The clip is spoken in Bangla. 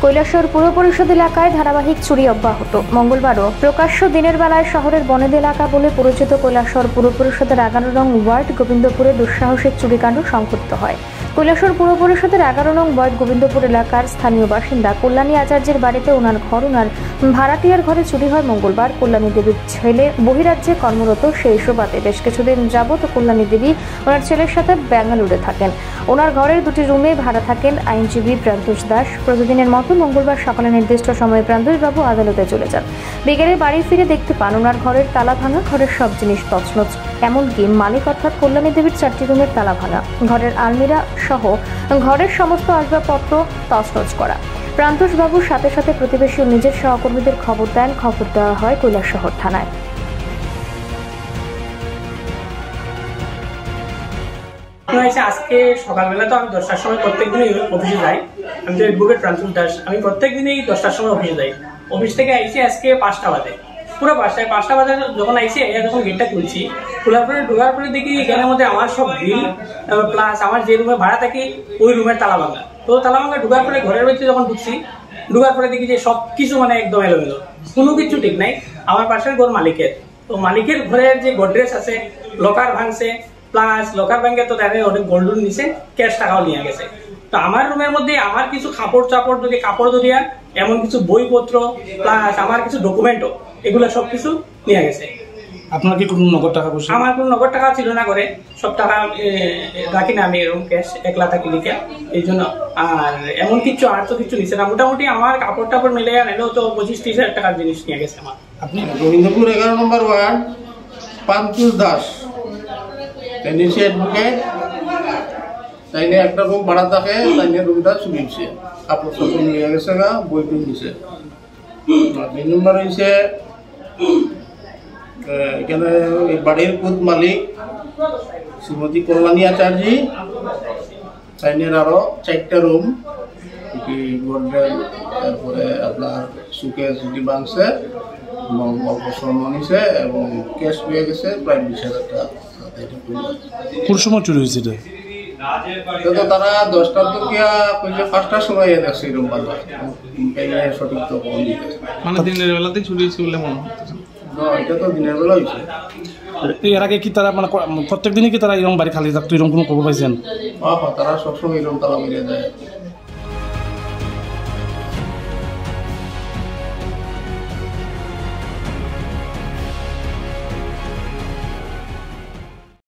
কৈলাসহর পুর পরিষদ এলাকায় ধারাবাহিক চুরি অব্যাহত। মঙ্গলবারও প্রকাশ্য দিনের বেলায় শহরের বনেদ এলাকা বলে পরিচিত কৈলাসহর পুর পরিষদের 11 নং ওয়ার্ড গোবিন্দপুরে দুঃসাহসিক চুরিকাণ্ড সংঘটিত হয়। কৈলাসহর পুর পরিষদের 11 নং ওয়ার্ড গোবিন্দপুর এলাকার স্থানীয় বাসিন্দা কল্যাণী আচার্যের বাড়িতে ওনার ভাড়াটিয়ার ঘরে চুরি হয় মঙ্গলবার। কল্যাণী দেবীর ছেলে বহিরাজ্যে কর্মরত, সেই সুবাদে বেশ কিছুদিন যাবৎ কল্যাণী দেবী ওনার ছেলের সাথে বেঙ্গালুরুতে থাকেন। ওনার ঘরের দুটি রুমে ভাড়া থাকেন আইনজীবী প্রান্তোষ দাস। প্রতিদিনের মতো মঙ্গলবার সকালে নির্দিষ্ট সময়ে প্রান্তোষবাবু আদালতে চলে যান। বিকেলে বাড়ি ফিরে দেখতে পান ওনার ঘরের তালা ভাঙা, ঘরের সব জিনিস তছনছ, এমনকি মালিক অর্থাৎ কল্যাণী দেবীর 4টি রুমের তালা ভাঙা, ঘরের আলমিরা সহ ঘরের সমস্ত আসবাবপত্র তছনছ করা। প্রান্তোষবাবুর সাথে সাথে প্রতিবেশী ও নিজের সহকর্মীদের খবর দেন। খবর দেওয়া হয় কৈলাসহর থানায়। আজকে সকালবেলা তো আমি 10টার সময় প্রত্যেকদিনই অফিসে যাই। আমি তো অ্যাডভোকেট প্রান্তোষ দাস। আমি প্রত্যেকদিনই 10টার সময় অফিসে যাই। অফিস থেকে আইসি আজকে 5টা বাজে, পুরো 5টা বাজে যখন আইসি যখন গেটটা খুলছি, খোলার পরে ঢোকার পরে দেখি এখানের মধ্যে আমার সব বিল প্লাস আমার যে রুমে ভাড়া থাকি ওই রুমের তালা ভাঙা। তো তালা ভাঙা ঢোকার পরে ঘরের ভিতরে যখন ঢুকছি, ঢোকার পরে দেখি যে সব কিছু মানে একদম এলোমেলো, কোনো কিছু ঠিক নাই। আমার পাশের ঘর মালিকের, তো মালিকের ঘরের যে গোডরেজ আছে লকার ভাঙছে, প্লাস লকার ব্যাংকে তো তাদের অনেক গোল্ড নিছে, ক্যাশ টাকাও নিয়ে গেছে। তো আমার রুমের মধ্যে আমার কিছু কাপড় দরিয়া এমন কিছু বইপত্র প্লাস আমার কিছু ডকুমেন্টও, এগুলো সবকিছু নিয়ে গেছে। আপনার কি কোনো নগদ টাকা পয়সা? আমার কোনো নগদ টাকা ছিল না, করে সব টাকা রাখি না আমি এরকম ক্যাশ, একলা থাকি লিখে এই জন্য। আর এমন কিছু আর তো কিছু নিছে না, মোটামুটি আমার কাপড় টাপড় মিলে নিলেও তো 25-30 হাজার টাকার জিনিস নিয়ে গেছে আমার। আপনি গোবিন্দপুর 11 নম্বর ওয়ার্ড প্রান্তোষ দাস নিচে অ্যাডভোকেট, তাইনে একটা রুম ভাড়া থাকে, তাইনে রুমটা চুরিছে, কাপড় চাপড় নিয়ে গেছে গা, বই টই নিছে। 2 নম্বর হয়েছে এখানে বাড়ির খুদ মালিক শ্রীমতী কল্যাণী আচার্য, তাইনের আরো 4টা রুম, গোডরেজ, তারপরে আপনার সুকেস দুটি ভাঙছে, অল্প স্বর্ণ নিছে এবং ক্যাশ পেয়ে গেছে প্রায় 20,000 টাকা। কোন সময় চুরি হয়েছে তো তারা 10টার থেকে 5টার সময় দেখছে এরকম বাধা, সঠিক তো মানে দিনের বেলাতে চুরি হয়েছে বলে মনে হচ্ছে। এটা তো দিনের বেলা হয়েছে। এর আগে কি তারা মানে প্রত্যেক দিনই কি তারা এরকম বাড়ি খালি থাকতো, এরকম কোনো খবর পাইছেন? তারা সবসময় এরকম তালা মেরে দেয়।